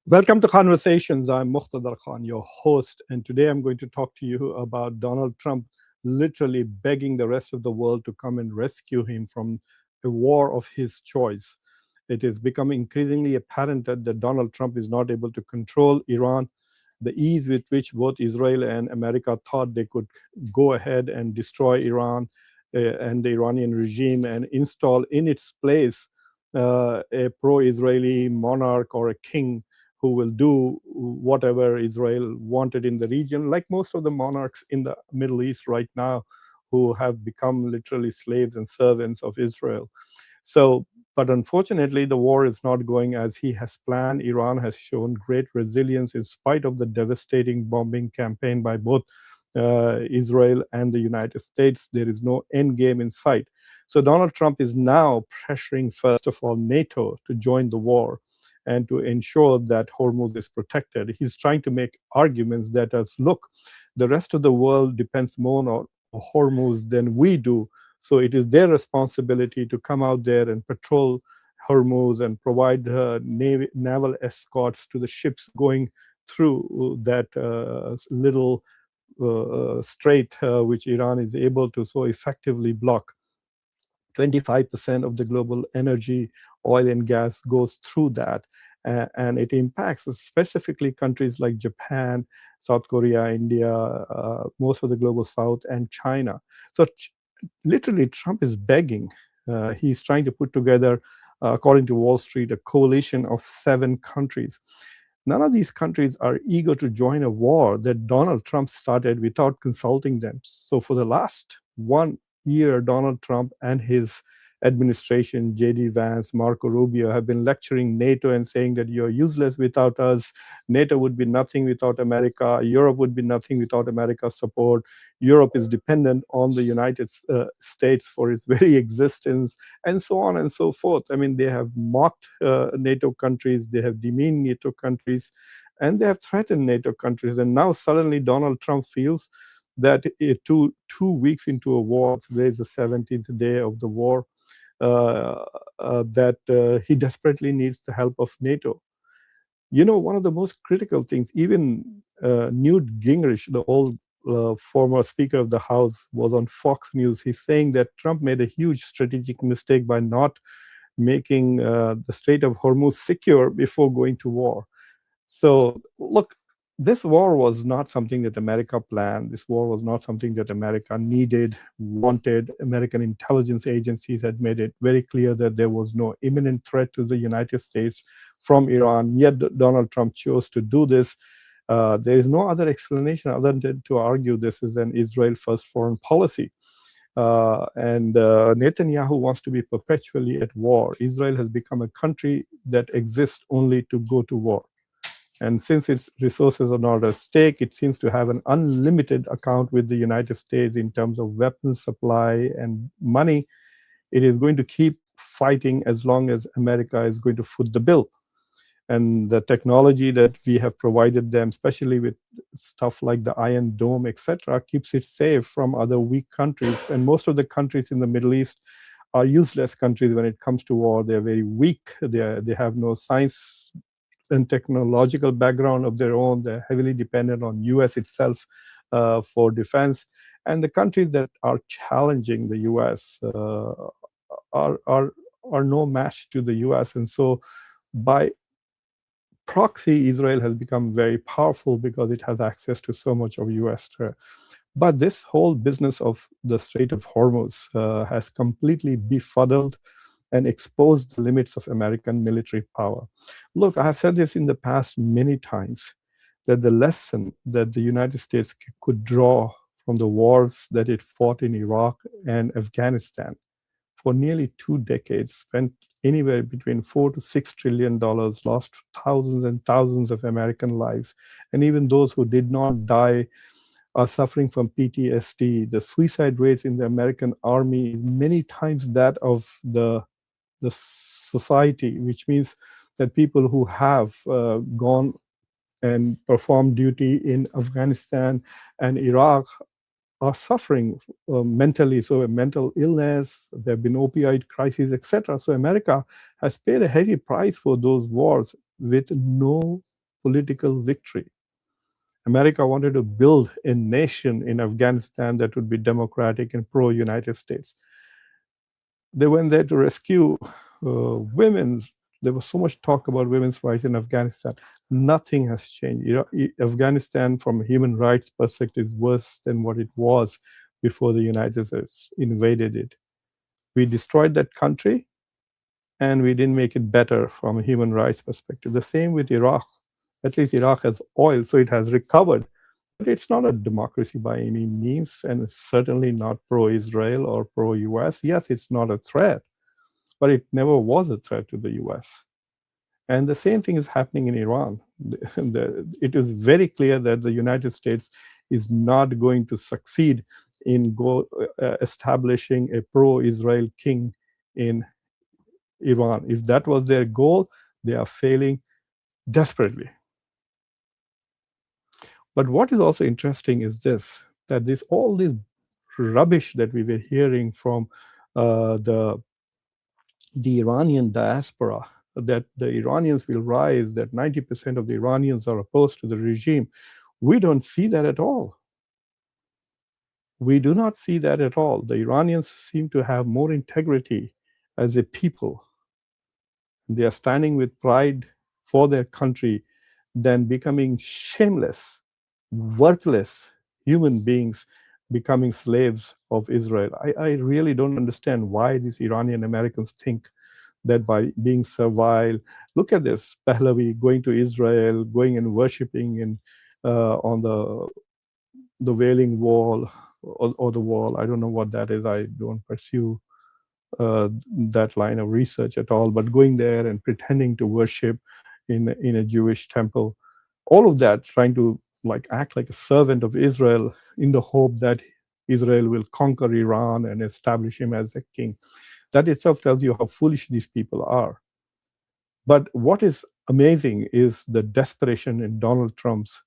Welcome to Conversations. I'm Muqtadar Khan, your host, and today I'm going to talk to you about Donald Trump literally begging the rest of the world to come and rescue him from a war of his choice. It is becoming increasingly apparent that Donald Trump is not able to control Iran. The ease with which both Israel and America thought they could go ahead and destroy Iran and the Iranian regime and install in its place a pro-Israeli monarch or a king who will do whatever Israel wanted in the region, like most of the monarchs in the Middle East right now, who have become literally slaves and servants of Israel. So, but unfortunately, the war is not going as he has planned. Iran has shown great resilience in spite of the devastating bombing campaign by both Israel and the United States. There is no end game in sight. So Donald Trump is now pressuring, first of all, NATO to join the war and to ensure that Hormuz is protected. He's trying to make arguments that look, the rest of the world depends more on Hormuz than we do. So it is their responsibility to come out there and patrol Hormuz and provide naval escorts to the ships going through that little strait, which Iran is able to so effectively block. 25% of the global energy, oil and gas goes through that. And it impacts specifically countries like Japan, South Korea, India, most of the global South, and China. So literally, Trump is begging. He's trying to put together, according to Wall Street, a coalition of 7 countries. None of these countries are eager to join a war that Donald Trump started without consulting them. So for the last 1 year, Donald Trump and his administration, J.D. Vance, Marco Rubio, have been lecturing NATO and saying that you're useless without us. NATO would be nothing without America. Europe would be nothing without America's support. Europe is dependent on the United States for its very existence, and so on and so forth. I mean, they have mocked NATO countries, they have demeaned NATO countries, and they have threatened NATO countries. And now suddenly Donald Trump feels that two weeks into a war, today is the 17th day of the war, that he desperately needs the help of NATO. You know, one of the most critical things, even Newt Gingrich, the old former Speaker of the House, was on Fox News. He's saying that Trump made a huge strategic mistake by not making the Strait of Hormuz secure before going to war. So, look, this war was not something that America planned. This war was not something that America needed, wanted. American intelligence agencies had made it very clear that there was no imminent threat to the United States from Iran. Yet Donald Trump chose to do this. There is no other explanation other than to argue this is an Israel first foreign policy. And Netanyahu wants to be perpetually at war. Israel has become a country that exists only to go to war. And since its resources are not at stake, it seems to have an unlimited account with the United States in terms of weapons supply and money. It is going to keep fighting as long as America is going to foot the bill. And the technology that we have provided them, especially with stuff like the Iron Dome, etc., keeps it safe from other weak countries. And most of the countries in the Middle East are useless countries when it comes to war. They're very weak. They have no science and technological background of their own. They're heavily dependent on US itself for defense. And the countries that are challenging the US are no match to the US. And so by proxy, Israel has become very powerful because it has access to so much of US threat. But this whole business of the Strait of Hormuz has completely befuddled and exposed the limits of American military power. Look, I have said this in the past many times, that the lesson that the United States could draw from the wars that it fought in Iraq and Afghanistan for nearly 2 decades, spent anywhere between $4 to $6 trillion, lost thousands and thousands of American lives, and even those who did not die are suffering from PTSD. The suicide rates in the American army is many times that of the society, which means that people who have gone and performed duty in Afghanistan and Iraq are suffering mentally. So a mental illness, there have been opioid crises, etc. So America has paid a heavy price for those wars with no political victory. America wanted to build a nation in Afghanistan that would be democratic and pro-United States. They went there to rescue women's. There was so much talk about women's rights in Afghanistan. Nothing has changed. Afghanistan, from a human rights perspective, is worse than what it was before the United States invaded it. We destroyed that country, and we didn't make it better from a human rights perspective. The same with Iraq. At least Iraq has oil, so it has recovered. But it's not a democracy by any means, and it's certainly not pro-Israel or pro-US. Yes, it's not a threat, but it never was a threat to the US. And the same thing is happening in Iran. It is very clear that the United States is not going to succeed in establishing a pro-Israel king in Iran. If that was their goal, they are failing desperately. But what is also interesting is this, that all this rubbish that we were hearing from the Iranian diaspora, that the Iranians will rise, that 90% of the Iranians are opposed to the regime, we don't see that at all. We do not see that at all. The Iranians seem to have more integrity as a people. They are standing with pride for their country than becoming shameless, worthless human beings becoming slaves of Israel. I really don't understand why these Iranian Americans think that by being servile, look at this, Pahlavi going to Israel, going and worshiping on the Wailing Wall or the wall. I don't know what that is. I don't pursue that line of research at all, but going there and pretending to worship in a Jewish temple, all of that, trying to act like a servant of Israel in the hope that Israel will conquer Iran and establish him as a king. That itself tells you how foolish these people are. But what is amazing is the desperation in Donald Trump's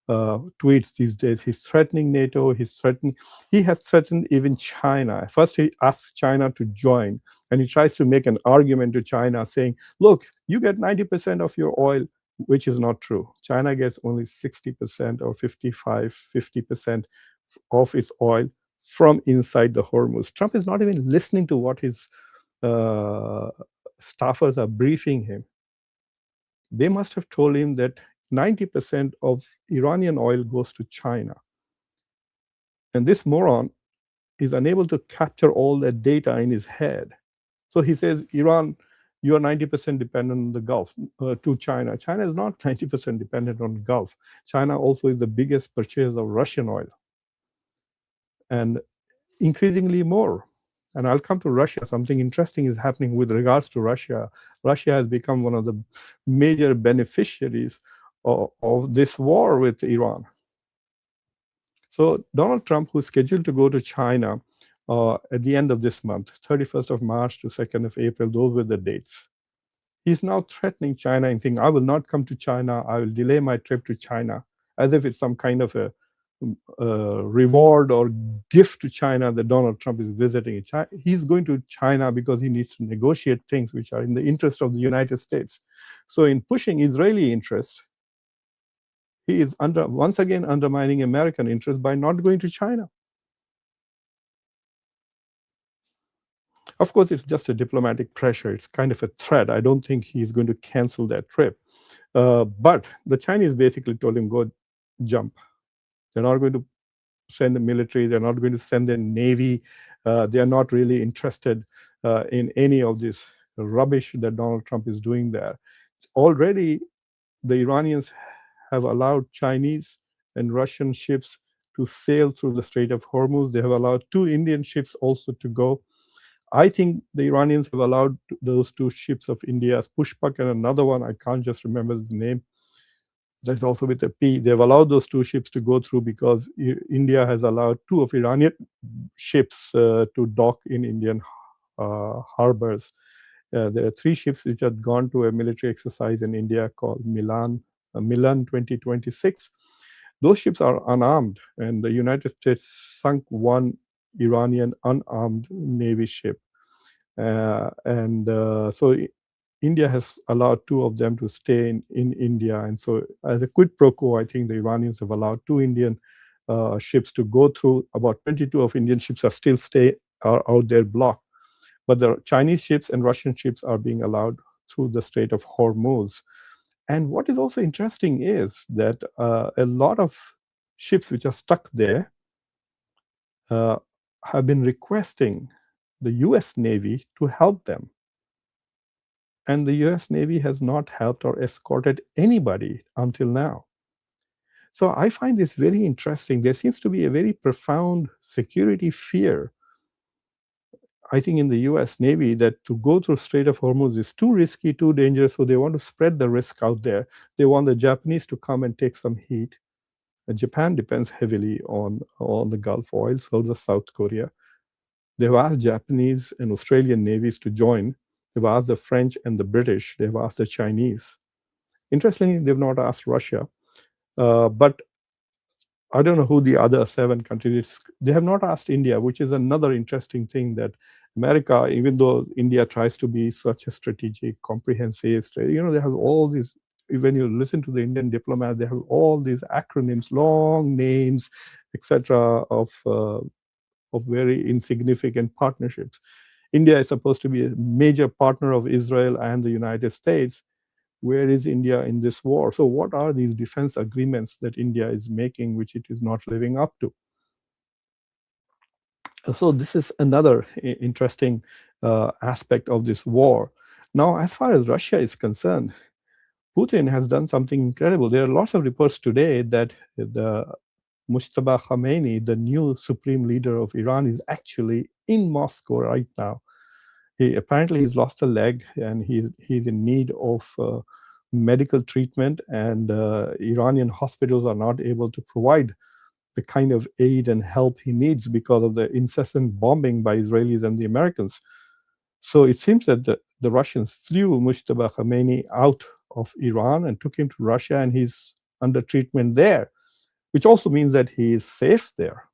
tweets these days. He's threatening NATO. He has threatened even China. First, he asks China to join, and he tries to make an argument to China saying, look, you get 90% of your oil, which is not true. China gets only 60% or 50% of its oil from inside the Hormuz. Trump is not even listening to what his staffers are briefing him. They must have told him that 90% of Iranian oil goes to China. And this moron is unable to capture all that data in his head. So he says, Iran, you are 90% dependent on the Gulf to China. China is not 90% dependent on the Gulf. China also is the biggest purchaser of Russian oil, and increasingly more. And I'll come to Russia. Something interesting is happening with regards to Russia. Russia has become one of the major beneficiaries of this war with Iran. So Donald Trump, who's scheduled to go to China at the end of this month, 31st of March to 2nd of April, those were the dates. He's now threatening China and saying, I will not come to China. I will delay my trip to China, as if it's some kind of a reward or gift to China that Donald Trump is visiting. He's going to China because he needs to negotiate things which are in the interest of the United States. So in pushing Israeli interest, he is once again undermining American interest by not going to China. Of course, it's just a diplomatic pressure. It's kind of a threat. I don't think he's going to cancel that trip. But the Chinese basically told him, go jump. They're not going to send the military. They're not going to send the navy. They are not really interested in any of this rubbish that Donald Trump is doing there. Already, the Iranians have allowed Chinese and Russian ships to sail through the Strait of Hormuz. They have allowed 2 Indian ships also to go. I think the Iranians have allowed those 2 ships of India's Pushpak and another one, I can't just remember the name, that's also with a P. They've allowed those 2 ships to go through because India has allowed 2 of Iranian ships to dock in Indian harbors. There are 3 ships which had gone to a military exercise in India called Milan 2026. Those ships are unarmed, and the United States sunk 1 Iranian unarmed Navy ship. So India has allowed 2 of them to stay in India. And so as a quid pro quo, I think the Iranians have allowed 2 Indian ships to go through. About 22 of Indian ships are out there blocked. But the Chinese ships and Russian ships are being allowed through the Strait of Hormuz. And what is also interesting is that a lot of ships which are stuck there have been requesting the US Navy to help them. And the US Navy has not helped or escorted anybody until now. So I find this very interesting. There seems to be a very profound security fear, I think, in the US Navy, that to go through Strait of Hormuz is too risky, too dangerous. So they want to spread the risk out there. They want the Japanese to come and take some heat. And Japan depends heavily on the Gulf oil, so does South Korea. They've asked Japanese and Australian navies to join. They've asked the French and the British. They've asked the Chinese. Interestingly, they've not asked Russia. But I don't know who the other 7 countries. They have not asked India, which is another interesting thing, that America, even though India tries to be such a strategic, comprehensive, they have all these. When you listen to the Indian diplomat, they have all these acronyms, long names, etc., of very insignificant partnerships. India is supposed to be a major partner of Israel and the United States. Where is India in this war? So what are these defense agreements that India is making, which it is not living up to? So this is another interesting aspect of this war. Now, as far as Russia is concerned, Putin has done something incredible. There are lots of reports today that the Mujtaba Khamenei, the new supreme leader of Iran, is actually in Moscow right now. Apparently he's lost a leg and he's in need of medical treatment, and Iranian hospitals are not able to provide the kind of aid and help he needs because of the incessant bombing by Israelis and the Americans. So it seems that the Russians flew Mujtaba Khamenei out of Iran and took him to Russia, and he's under treatment there, which also means that he is safe there.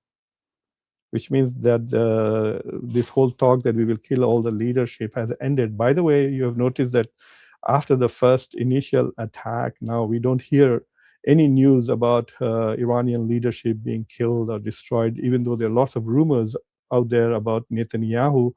Which means that this whole talk that we will kill all the leadership has ended. By the way, you have noticed that after the first initial attack, now we don't hear any news about Iranian leadership being killed or destroyed, even though there are lots of rumors out there about Netanyahu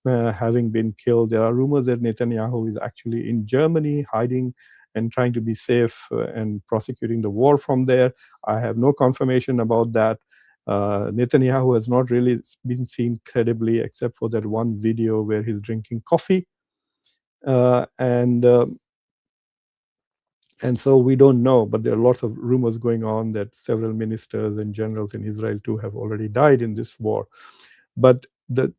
having been killed. There are rumors that Netanyahu is actually in Germany hiding and trying to be safe and prosecuting the war from there. I have no confirmation about that. Netanyahu has not really been seen credibly, except for that one video where he's drinking coffee. And so we don't know, but there are lots of rumors going on that several ministers and generals in Israel too have already died in this war. But the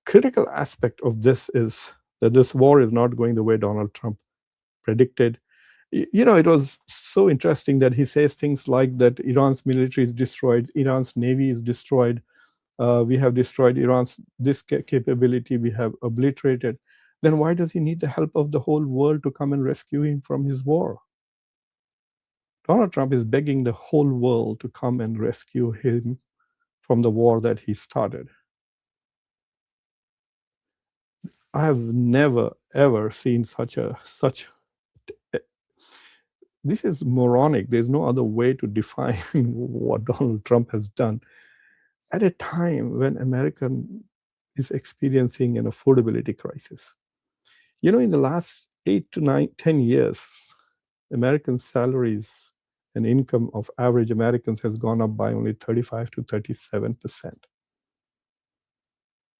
critical aspect of this is that this war is not going the way Donald Trump predicted. It was so interesting that he says things like that Iran's military is destroyed, Iran's navy is destroyed, we have destroyed Iran's this capability, we have obliterated. Then why does he need the help of the whole world to come and rescue him from his war? Donald Trump is begging the whole world to come and rescue him from the war that he started. I have never, ever seen such this is moronic. There's no other way to define what Donald Trump has done at a time when America is experiencing an affordability crisis. In the last 8 to 10 years, American salaries and income of average Americans has gone up by only 35 to 37%.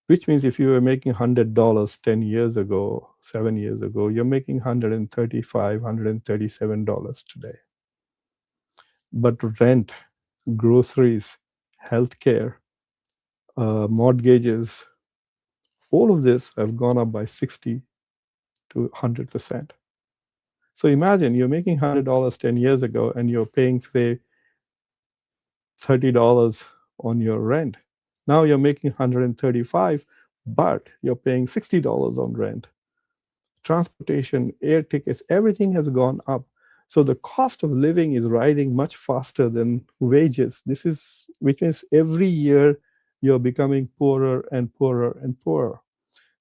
Which means if you were making $100 10 years ago, 7 years ago, you're making $135, $137 today. But rent, groceries, healthcare, mortgages, all of this have gone up by 60 to 100%. So imagine you're making $100 10 years ago and you're paying, say, $30 on your rent. Now you're making $135, but you're paying $60 on rent. Transportation, air tickets, everything has gone up. So the cost of living is rising much faster than wages. Which means every year you're becoming poorer and poorer and poorer.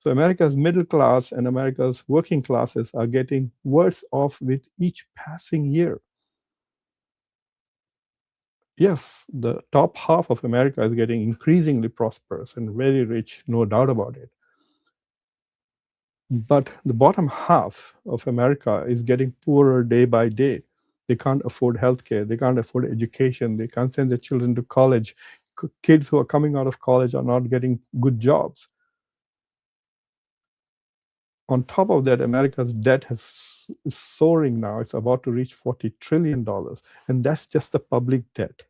So America's middle class and America's working classes are getting worse off with each passing year. Yes, the top half of America is getting increasingly prosperous and very rich, no doubt about it. But the bottom half of America is getting poorer day by day. They can't afford healthcare, they can't afford education, they can't send their children to college. Kids who are coming out of college are not getting good jobs. On top of that, America's debt is soaring now. It's about to reach $40 trillion. And that's just the public debt.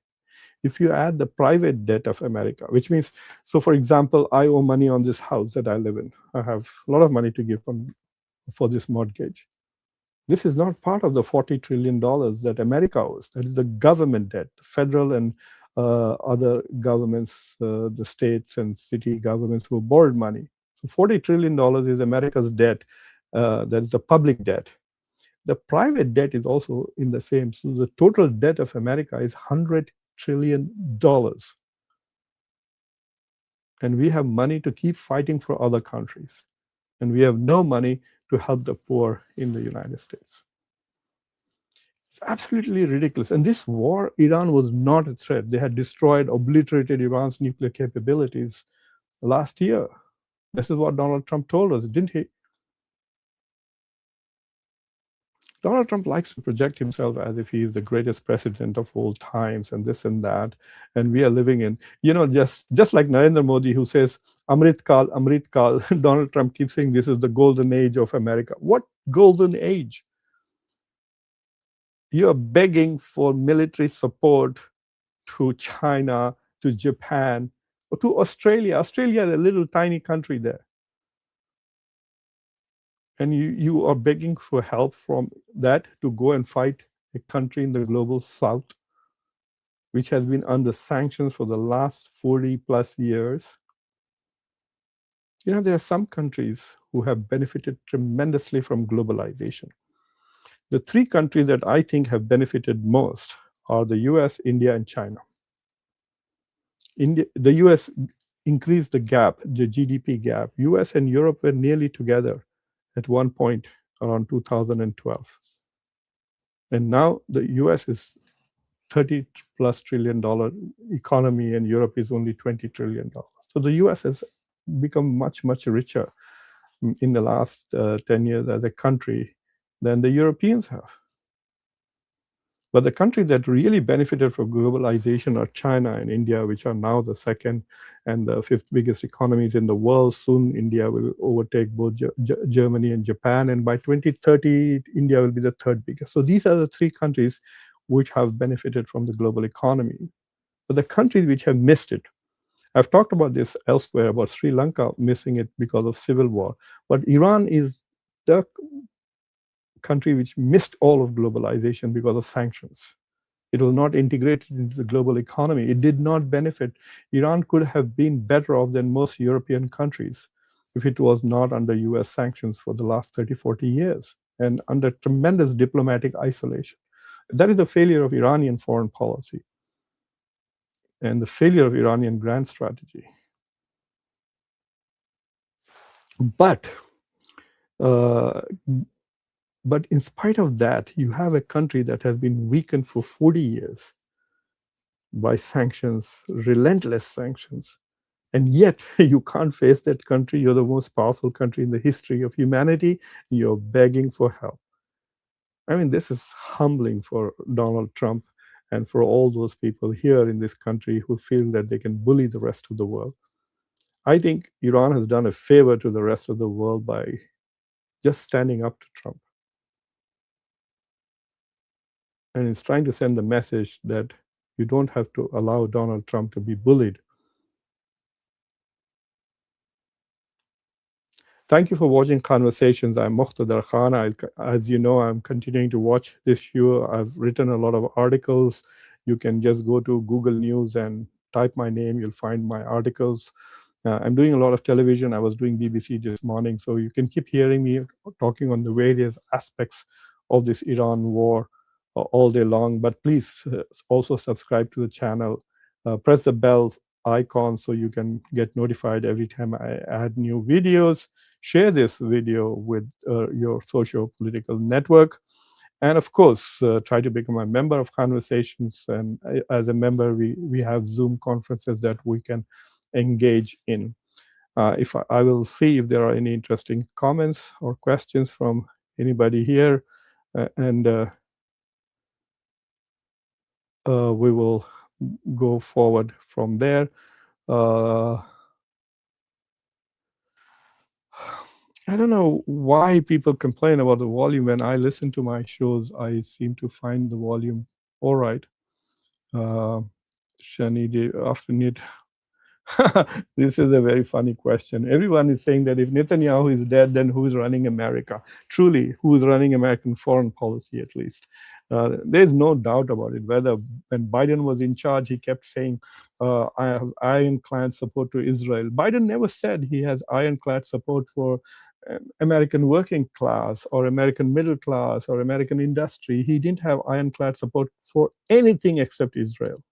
If you add the private debt of America, which means, so for example, I owe money on this house that I live in. I have a lot of money to give for this mortgage. This is not part of the $40 trillion that America owes. That is the government debt, federal and other governments, the states and city governments who borrowed money. So $40 trillion is America's debt. That is the public debt. The private debt is also in the same. So the total debt of America is $100 trillion. And we have money to keep fighting for other countries. And we have no money to help the poor in the United States. It's absolutely ridiculous. And this war, Iran was not a threat. They had destroyed, obliterated Iran's nuclear capabilities last year. This is what Donald Trump told us, didn't he? Donald Trump likes to project himself as if he is the greatest president of all times and this and that. And we are living in, just like Narendra Modi, who says, Amrit Kal, Amrit Kal. Donald Trump keeps saying this is the golden age of America. What golden age? You are begging for military support to China, to Japan, or to Australia. Australia is a little tiny country there. And you are begging for help from that to go and fight a country in the global south, which has been under sanctions for the last 40 plus years. There are some countries who have benefited tremendously from globalization. The three countries that I think have benefited most are the US, India, and China. The US increased the gap, the GDP gap. US and Europe were nearly together at one point around 2012. And now the US is $30 plus trillion economy and Europe is only $20 trillion. So the US has become much, much richer in the last 10 years as a country than the Europeans have. But the countries that really benefited from globalization are China and India, which are now the second and the fifth biggest economies in the world. Soon India will overtake both Germany and Japan. And by 2030, India will be the third biggest. So these are the three countries which have benefited from the global economy. But the countries which have missed it, I've talked about this elsewhere, about Sri Lanka missing it because of civil war. But Iran is the country which missed all of globalization because of sanctions. It was not integrated into the global economy. It did not benefit. Iran could have been better off than most European countries if it was not under US sanctions for the last 30, 40 years and under tremendous diplomatic isolation. That is the failure of Iranian foreign policy and the failure of Iranian grand strategy. But in spite of that, you have a country that has been weakened for 40 years by sanctions, relentless sanctions. And yet you can't face that country. You're the most powerful country in the history of humanity. You're begging for help. I mean, this is humbling for Donald Trump and for all those people here in this country who feel that they can bully the rest of the world. I think Iran has done a favor to the rest of the world by just standing up to Trump. And it's trying to send the message that you don't have to allow Donald Trump to be bullied. Thank you for watching Conversations. I'm Muqtadar Khan. As you know, I'm continuing to watch this show. I've written a lot of articles. You can just go to Google News and type my name. You'll find my articles. I'm doing a lot of television. I was doing BBC this morning. So you can keep hearing me talking on the various aspects of this Iran war all day long. But please also subscribe to the channel. Press the bell icon so you can get notified every time I add new videos. Share this video with your social political network. And of course, try to become a member of Conversations. And as a member, we have Zoom conferences that we can engage in. If I will see if there are any interesting comments or questions from anybody here, and we will go forward from there. I don't know why people complain about the volume. When I listen to my shows, I seem to find the volume all right. Shani, after need. This is a very funny question. Everyone is saying that if Netanyahu is dead, then who is running America? Truly, who is running American foreign policy, at least? There's no doubt about it. Whether when Biden was in charge, he kept saying, I have ironclad support to Israel. Biden never said he has ironclad support for American working class or American middle class or American industry. He didn't have ironclad support for anything except Israel.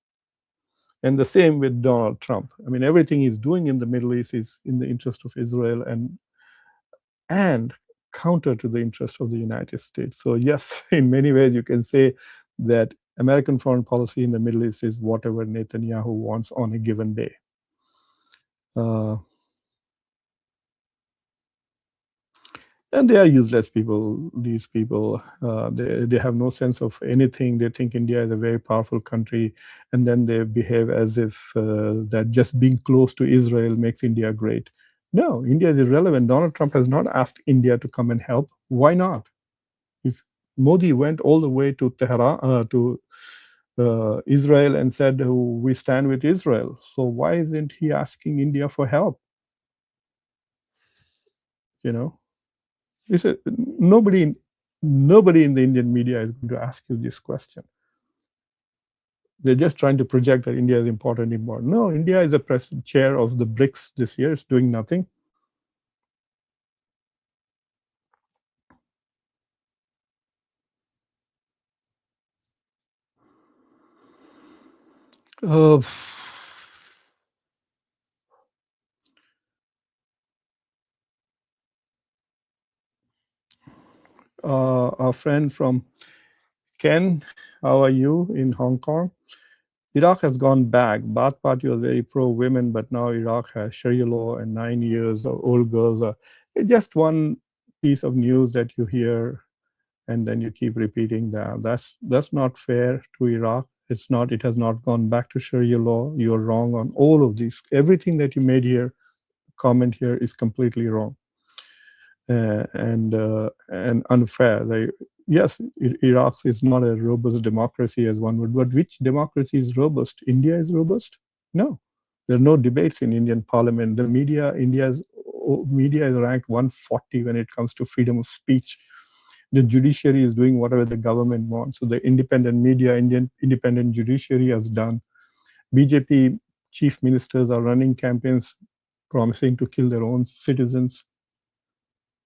And the same with Donald Trump. I mean, everything he's doing in the Middle East is in the interest of Israel and counter to the interest of the United States. So yes, in many ways, you can say that American foreign policy in the Middle East is whatever Netanyahu wants on a given day. And they are useless people, these people. They have no sense of anything. They think India is a very powerful country, and then they behave as if that just being close to Israel makes India great. No, India is irrelevant. Donald Trump has not asked India to come and help. Why not? If Modi went all the way to Tehran, to Israel and said, we stand with Israel. So why isn't he asking India for help? You know? Nobody in the Indian media is going to ask you this question. They're just trying to project that India is important. No, India is the chair of the BRICS this year. It's doing nothing. Our friend from Ken, how are you in Hong Kong? Iraq has gone back. Baath Party was very pro-women, but now Iraq has Sharia law and 9 years of old girls. It's just one piece of news that you hear, and then you keep repeating that. That's not fair to Iraq. It's not. It has not gone back to Sharia law. You're wrong on all of these. Everything that you made here, comment here, is completely wrong and unfair. Yes, Iraq is not a robust democracy as one would, but which democracy is robust? India is robust? No. There are no debates in Indian parliament. The media, India's media is ranked 140 when it comes to freedom of speech. The judiciary is doing whatever the government wants. So the independent media, Indian independent judiciary has done. BJP chief ministers are running campaigns promising to kill their own citizens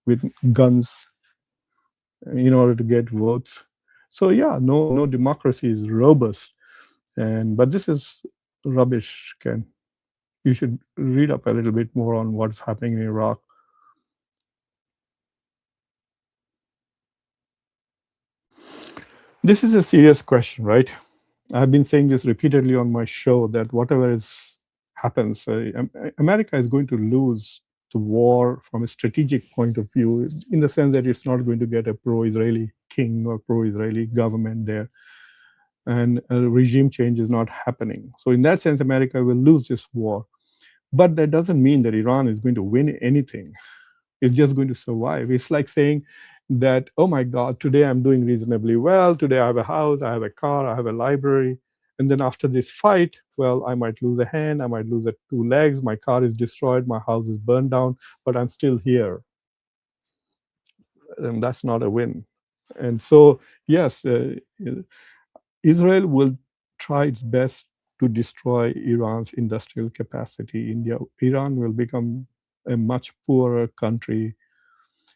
with guns in order to get votes. So yeah, no democracy is robust. But this is rubbish, Ken. You should read up a little bit more on what's happening in Iraq. This is a serious question, right? I've been saying this repeatedly on my show that whatever happens, America is going to lose the war from a strategic point of view, in the sense that it's not going to get a pro-Israeli king or pro-Israeli government there. And a regime change is not happening. So in that sense, America will lose this war. But that doesn't mean that Iran is going to win anything. It's just going to survive. It's like saying that, oh my God, today I'm doing reasonably well. Today I have a house, I have a car, I have a library. And then after this fight, well, I might lose a hand, I might lose 2 legs, my car is destroyed, my house is burned down, but I'm still here. And that's not a win. And so, yes, Israel will try its best to destroy Iran's industrial capacity. Iran will become a much poorer country,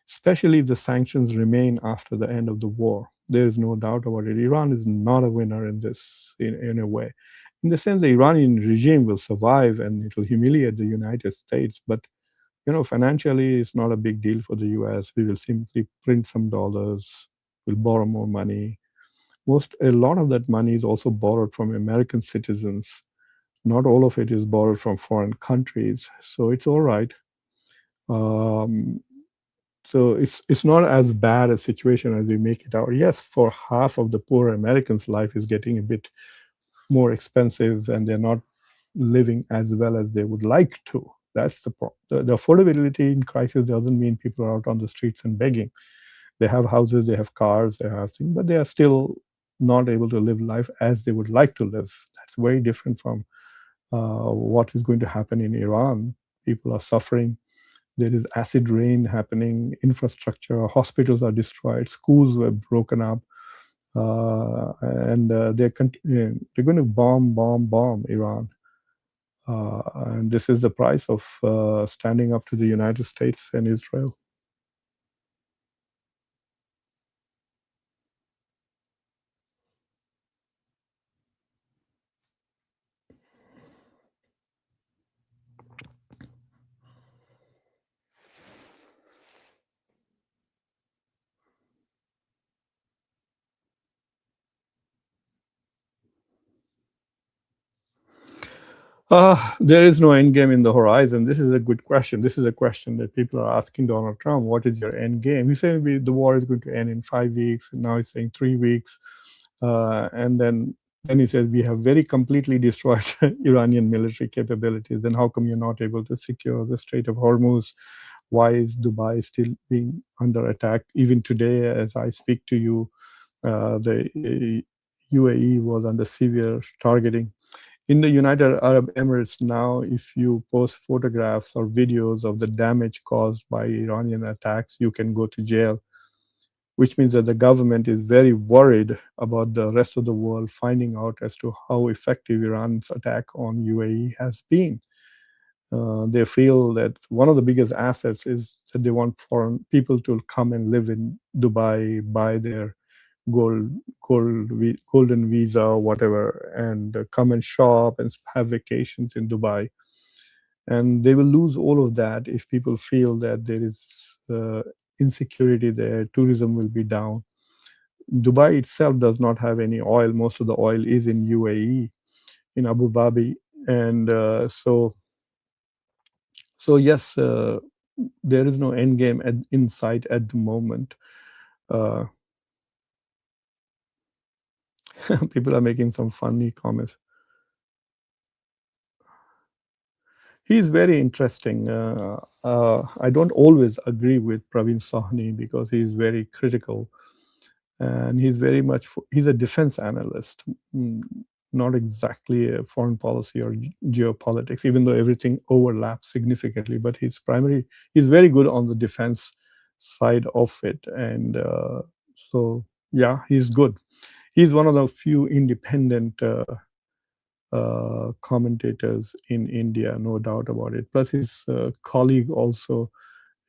especially if the sanctions remain after the end of the war. There is no doubt about it. Iran is not a winner in this, in a way. In the sense, the Iranian regime will survive and it will humiliate the United States, but financially, it's not a big deal for the US. We will simply print some dollars, we'll borrow more money. A lot of that money is also borrowed from American citizens. Not all of it is borrowed from foreign countries, so it's all right. Um, so it's not as bad a situation as we make it out. Yes, for half of the poor Americans, life is getting a bit more expensive, and they're not living as well as they would like to. That's the problem. The affordability in crisis doesn't mean people are out on the streets and begging. They have houses, they have cars, they have things, but they are still not able to live life as they would like to live. That's very different from what is going to happen in Iran. People are suffering. There is acid rain happening, infrastructure, hospitals are destroyed, schools were broken up, and they're going to bomb Iran. And this is the price of standing up to the United States and Israel. There is no end game in the horizon. This is a good question. This is a question that people are asking Donald Trump. What is your end game? He's saying the war is going to end in 5 weeks, and now he's saying 3 weeks. And then he says we have very completely destroyed Iranian military capabilities. Then how come you're not able to secure the Strait of Hormuz? Why is Dubai still being under attack? Even today, as I speak to you, the UAE was under severe targeting. In the United Arab Emirates now, if you post photographs or videos of the damage caused by Iranian attacks, you can go to jail, which means that the government is very worried about the rest of the world finding out as to how effective Iran's attack on UAE has been. They feel that one of the biggest assets is that they want foreign people to come and live in Dubai, buy their gold, golden visa or whatever, and come and shop and have vacations in Dubai. And they will lose all of that if people feel that there is insecurity there. Tourism will be down. Dubai itself does not have any oil. Most of the oil is in UAE, in Abu Dhabi, and so yes, there is no end game in sight at the moment. Uh, People are making some funny comments. He's very interesting. I don't always agree with Praveen Sahni because he's very critical, and he's a defense analyst, not exactly a foreign policy or geopolitics, even though everything overlaps significantly. But he's very good on the defense side of it, and so yeah, he's good. He's one of the few independent commentators in India, no doubt about it. Plus, his colleague also,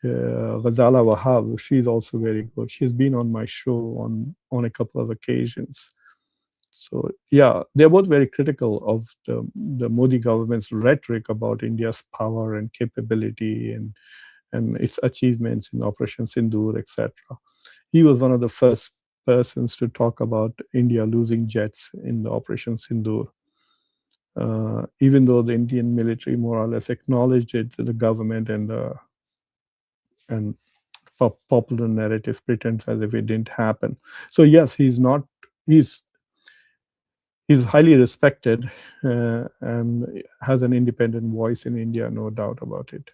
Ghazala Wahab, she's also very good. She's been on my show on a couple of occasions. So yeah, they're both very critical of the Modi government's rhetoric about India's power and capability and its achievements in Operation Sindoor, etc. He was one of the first persons to talk about India losing jets in the Operation Sindoor. Even though the Indian military more or less acknowledged it, the government and popular narrative pretends as if it didn't happen. So yes, he's he's highly respected and has an independent voice in India, no doubt about it.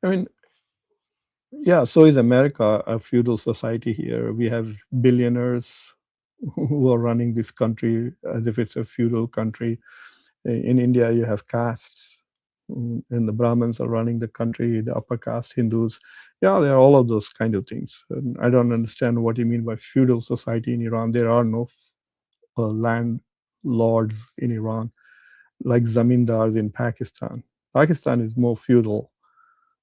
I mean, yeah, so is America a feudal society here? We have billionaires who are running this country as if it's a feudal country. In India, you have castes, and the Brahmins are running the country, the upper caste Hindus. Yeah, there are all of those kind of things. And I don't understand what you mean by feudal society in Iran. There are no land lords in Iran like zamindars in Pakistan. Pakistan is more feudal.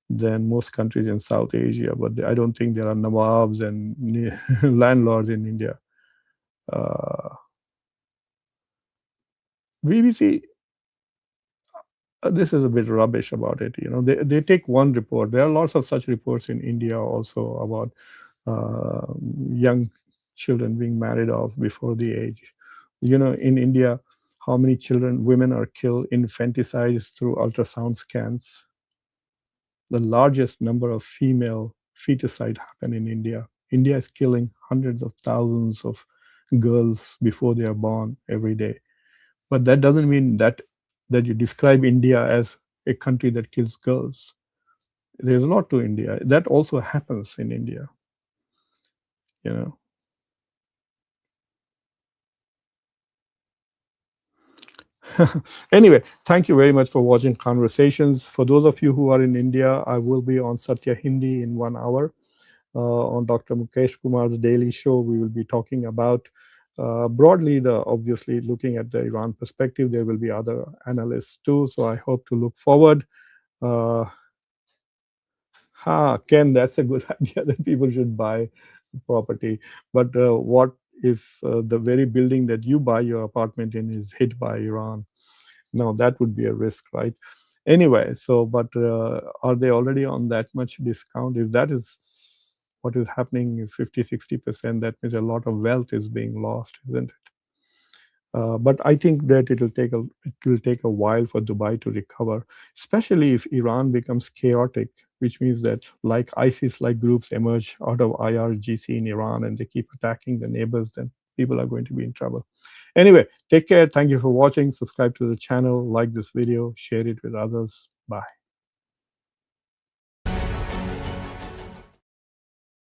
than most countries in South Asia. But I don't think there are nawabs and landlords in India. Uh, BBC, this is a bit rubbish about it. They take one report. There are lots of such reports in India also about uh, young children being married off before the age. In India, how many women are killed infanticides through ultrasound scans? The largest number of female feticide happen in India. India is killing hundreds of thousands of girls before they are born every day. But that doesn't mean that you describe India as a country that kills girls. There's a lot to India. That also happens in India. You know. Anyway, thank you very much for watching Conversations. For those of you who are in India, I will be on Satya Hindi in 1 hour. On Dr. Mukesh Kumar's daily show, we will be talking about broadly, obviously looking at the Iran perspective. There will be other analysts too, so I hope to look forward. Uh, Ken, that's a good idea that people should buy property. But what if the very building that you buy your apartment in is hit by Iran? No, that would be a risk, right? Anyway, but are they already on that much discount? If that is what is happening, 50, 60%, that means a lot of wealth is being lost, isn't it? But I think that it will take a while for Dubai to recover, especially if Iran becomes chaotic, which means that like ISIS-like groups emerge out of IRGC in Iran and they keep attacking the neighbors, then people are going to be in trouble. Anyway, take care. Thank you for watching. Subscribe to the channel, like this video, share it with others. Bye.